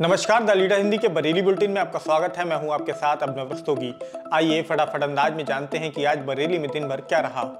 नमस्कार, the leader Hindi के Bareilly bulletin में आपका स्वागत है। मैं हूं आपके साथ अभिनव रस्तोगी। आइए फटाफट अंदाज में जानते हैं कि आज बरेली में दिन भर क्या रहा।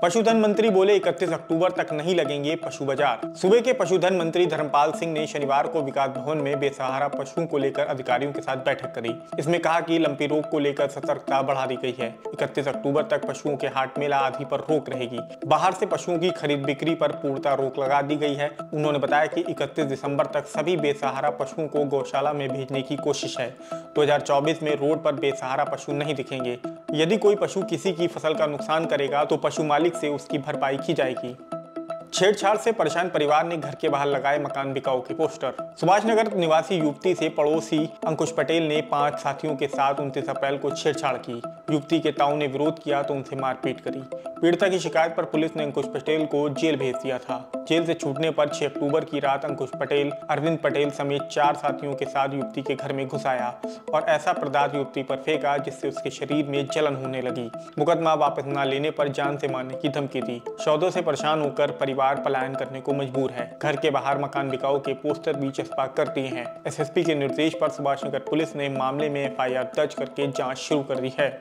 पशुधन मंत्री बोले 31 अक्टूबर तक नहीं लगेंगे पशु बाजार। सूबे के पशुधन मंत्री धर्मपाल सिंह ने शनिवार को विकास भवन में बेसहारा पशुओं को लेकर अधिकारियों के साथ बैठक करी। इसमें कहा कि लंपी रोग को लेकर सतर्कता बढ़ा दी गई है। 31 अक्टूबर तक पशुओं के हाट मेला आदि पर रोक रहेगी। बाहर से पशुओं की खरीद बिक्री पर पूर्णतः रोक लगा दी गई है। उन्होंने बताया कि 31 दिसंबर तक सभी बेसहारा पशुओं को गौशाला में भेजने की कोशिश है। 2024 में रोड पर बेसहारा पशु नहीं दिखेंगे। यदि कोई पशु किसी की फसल का नुकसान करेगा तो पशु मालिक से उसकी भरपाई की जाएगी। छेड़छाड़ से परेशान परिवार ने घर के बाहर लगाए मकान बिकाऊ के पोस्टर। सुभाष नगर निवासी युवती से पड़ोसी अंकुश पटेल ने 5 साथियों के साथ 29 अप्रैल को छेड़छाड़ की। युवती के ताऊ ने विरोध किया तो उनसे मारपीट करी। पीड़िता की शिकायत पर पुलिस ने अंकुश पटेल को जेल भेज दिया था। जेल से छूटने पर 6 अक्टूबर की रात अंकुश पटेल, अरविंद पटेल समेत 4 साथियों के साथ युवती के घर में घुस आया और ऐसा पदार्थ युवती पर फेंका जिससे उसके शरीर में जलन होने लगी। मुकदमा वापस न लेने पर जान से मारने की धमकी दी। सौदों से परेशान होकर परिवार पलायन करने को मजबूर है। घर के बाहर मकान बिकाऊ के पोस्टर भी चस्पा कर दिए हैं। एसएसपी के निर्देश पर सुभाषनगर पुलिस ने मामले में एफआईआर दर्ज करके जांच शुरू कर दी है।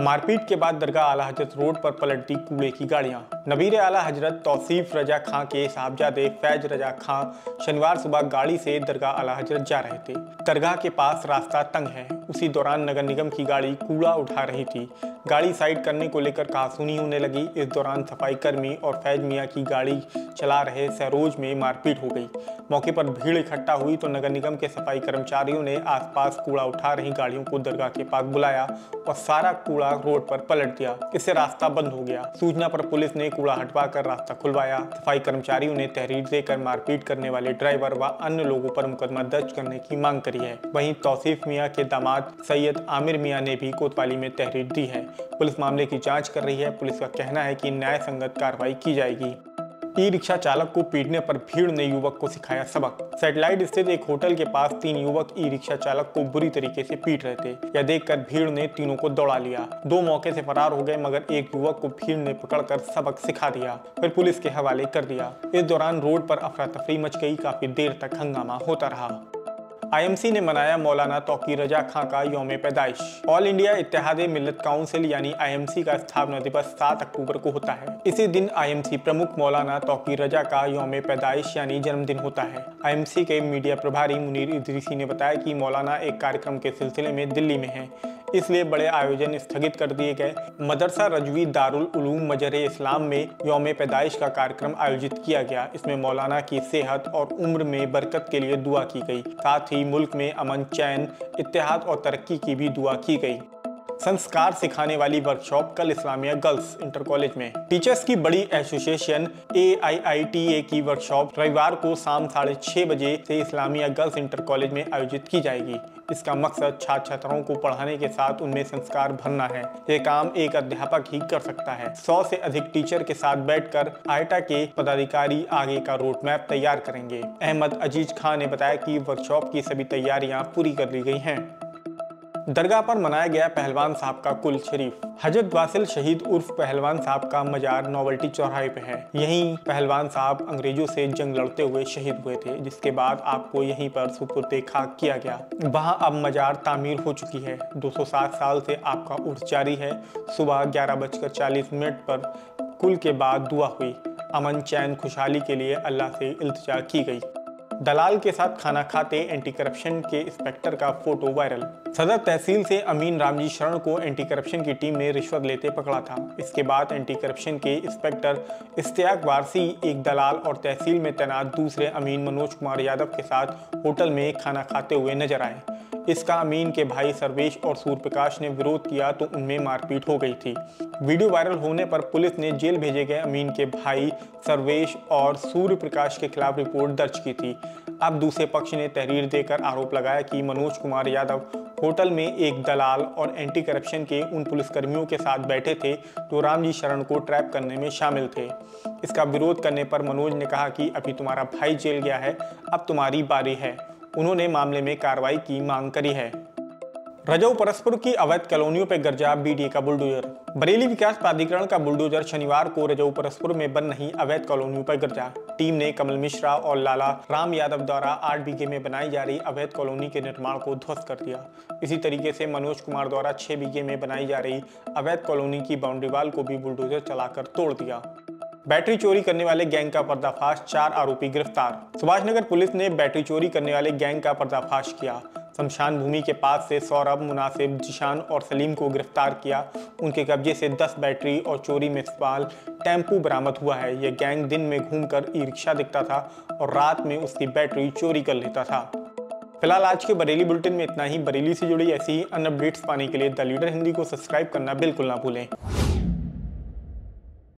मारपीट के बाद दरगाह आला हजरत रोड पर पलट दी कूड़े की गाड़ियां। नबीर आला हजरत तौसीफ रजा खां के साहबजादे फैज रजा खां शनिवार सुबह गाड़ी से दरगाह आला हजरत जा रहे थे। दरगाह के पास रास्ता तंग है। उसी दौरान नगर निगम की गाड़ी कूड़ा उठा रही थी। गाड़ी साइड करने को लेकर कहासुनी होने लगी। इस दौरान सफाई कर्मी और फैज मियाँ की गाड़ी चला रहे सरोज में मारपीट हो गई। मौके पर भीड़ इकट्ठा हुई तो नगर निगम के सफाई कर्मचारियों ने आसपास कूड़ा उठा रही गाड़ियों को दरगाह के पास बुलाया और सारा कूड़ा रोड पर पलट दिया। इससे रास्ता बंद हो गया। सूचना पर पुलिस ने कूड़ा हटवाकर रास्ता खुलवाया। सफाई कर्मचारियों ने तहरीर देकर मारपीट करने वाले ड्राइवर व अन्य लोगों पर मुकदमा दर्ज करने की मांग करी है। वहीं तौसीफ मियाँ के दामाद सैयद आमिर मियाँ ने भी कोतवाली में तहरीर दी है। पुलिस मामले की जांच कर रही है। पुलिस का कहना है कि न्याय संगत कार्रवाई की जाएगी। ई रिक्शा चालक को पीटने पर भीड़ ने युवक को सिखाया सबक। सैटेलाइट स्थित एक होटल के पास 3 युवक ई रिक्शा चालक को बुरी तरीके से पीट रहे थे। यह देखकर भीड़ ने तीनों को दौड़ा लिया। 2 मौके से फरार हो गए मगर एक युवक को भीड़ ने पकड़कर सबक सिखा दिया, फिर पुलिस के हवाले कर दिया। इस दौरान रोड पर अफरा तफरी मच गई। काफी देर तक हंगामा होता रहा। आईएमसी ने मनाया मौलाना तौकीर रजा खां का यौम पैदाइश। ऑल इंडिया इत्तेहादे मिल्लत काउंसिल यानी आईएमसी का स्थापना दिवस 7 अक्टूबर को होता है। इसी दिन आईएमसी प्रमुख मौलाना तौकीर रजा का यौम पैदाइश यानी जन्मदिन होता है। आईएमसी के मीडिया प्रभारी मुनीर इदरीसी ने बताया कि मौलाना एक कार्यक्रम के सिलसिले में दिल्ली में हैं, इसलिए बड़े आयोजन स्थगित कर दिए गए। मदरसा रजवी दारुल उलूम मजरे इस्लाम में यौम पैदाइश का कार्यक्रम आयोजित किया गया। इसमें मौलाना की सेहत और उम्र में बरकत के लिए दुआ की गई। साथ ही मुल्क में अमन, चैन, इत्तेहाद और तरक्की की भी दुआ की गई। संस्कार सिखाने वाली वर्कशॉप कल इस्लामिया गर्ल्स इंटर कॉलेज में। टीचर्स की बड़ी एसोसिएशन AIITA की वर्कशॉप रविवार को शाम 6:30 बजे से इस्लामिया गर्ल्स इंटर कॉलेज में आयोजित की जाएगी। इसका मकसद छात्र छात्राओं को पढ़ाने के साथ उनमें संस्कार भरना है। ये काम एक अध्यापक ही कर सकता है। 100 से अधिक टीचर के साथ बैठकर आईटा के पदाधिकारी आगे का रोड मैप तैयार करेंगे। अहमद अजीज खान ने बताया कि वर्कशॉप की सभी तैयारियां पूरी कर ली गई हैं। दरगाह पर मनाया गया पहलवान साहब का कुल शरीफ। हजरत वासिल शहीद उर्फ पहलवान साहब का मजार नोवेल्टी चौराहे पे है। यहीं पहलवान साहब अंग्रेजों से जंग लड़ते हुए शहीद हुए थे, जिसके बाद आपको यहीं पर सुपुर्दे खाक किया गया। वहां अब मजार तामीर हो चुकी है। 260 साल से आपका उर्स जारी है। सुबह 11:40 पर कुल के बाद दुआ हुई। अमन, चैन, खुशहाली के लिए अल्लाह से इल्तिजा की गई। दलाल के साथ खाना खाते एंटी करप्शन के इंस्पेक्टर का फोटो वायरल। सदर तहसील से अमीन रामजी शरण को एंटी करप्शन की टीम ने रिश्वत लेते पकड़ा था। इसके बाद एंटी करप्शन के इंस्पेक्टर इश्तियाक वारसी एक दलाल और तहसील में तैनात दूसरे अमीन मनोज कुमार यादव के साथ होटल में खाना खाते हुए नजर आए। इसका अमीन के भाई सर्वेश और सूर्यप्रकाश ने विरोध किया तो उनमें मारपीट हो गई थी। वीडियो वायरल होने पर पुलिस ने जेल भेजे गए अमीन के भाई सर्वेश और सूर्यप्रकाश के खिलाफ रिपोर्ट दर्ज की थी। अब दूसरे पक्ष ने तहरीर देकर आरोप लगाया कि मनोज कुमार यादव होटल में एक दलाल और एंटी करप्शन के उन पुलिसकर्मियों के साथ बैठे थे जो रामजी शरण को ट्रैप करने में शामिल थे। इसका विरोध करने पर मनोज ने कहा कि अभी तुम्हारा भाई जेल गया है, अब तुम्हारी बारी है। उन्होंने मामले में कार्रवाई की मांग करी है। रजऊ परसपुर की अवैध कॉलोनियों पर गरजा बीडीए का बुलडोजर। बरेली विकास प्राधिकरण का बुलडोजर शनिवार को रजऊ परसपुर में बन रही अवैध कॉलोनियों पर गरजा। टीम ने कमल मिश्रा और लाला राम यादव द्वारा 8 बीघे में बनाई जा रही अवैध कॉलोनी के निर्माण को ध्वस्त कर दिया। इसी तरीके से मनोज कुमार द्वारा 6 बीघे में बनाई जा रही अवैध कॉलोनी की बाउंड्री वाल को भी बुलडोजर चलाकर तोड़ दिया। बैटरी चोरी करने वाले गैंग का पर्दाफाश, 4 आरोपी गिरफ्तार। सुभाषनगर पुलिस ने बैटरी चोरी करने वाले गैंग का पर्दाफाश किया। शमशान भूमि के पास से सौरभ, मुनासिब, जिशान और सलीम को गिरफ्तार किया। उनके कब्जे से 10 बैटरी और चोरी में इस्तेमाल टेम्पू बरामद हुआ है। यह गैंग दिन में घूमकर ई रिक्शा दिखता था और रात में उसकी बैटरी चोरी कर लेता था। फिलहाल आज के बरेली बुलेटिन में इतना ही। बरेली से जुड़ी ऐसी ही अन्य अपडेट्स पाने के लिए द लीडर हिंदी को सब्सक्राइब करना बिल्कुल ना भूलें।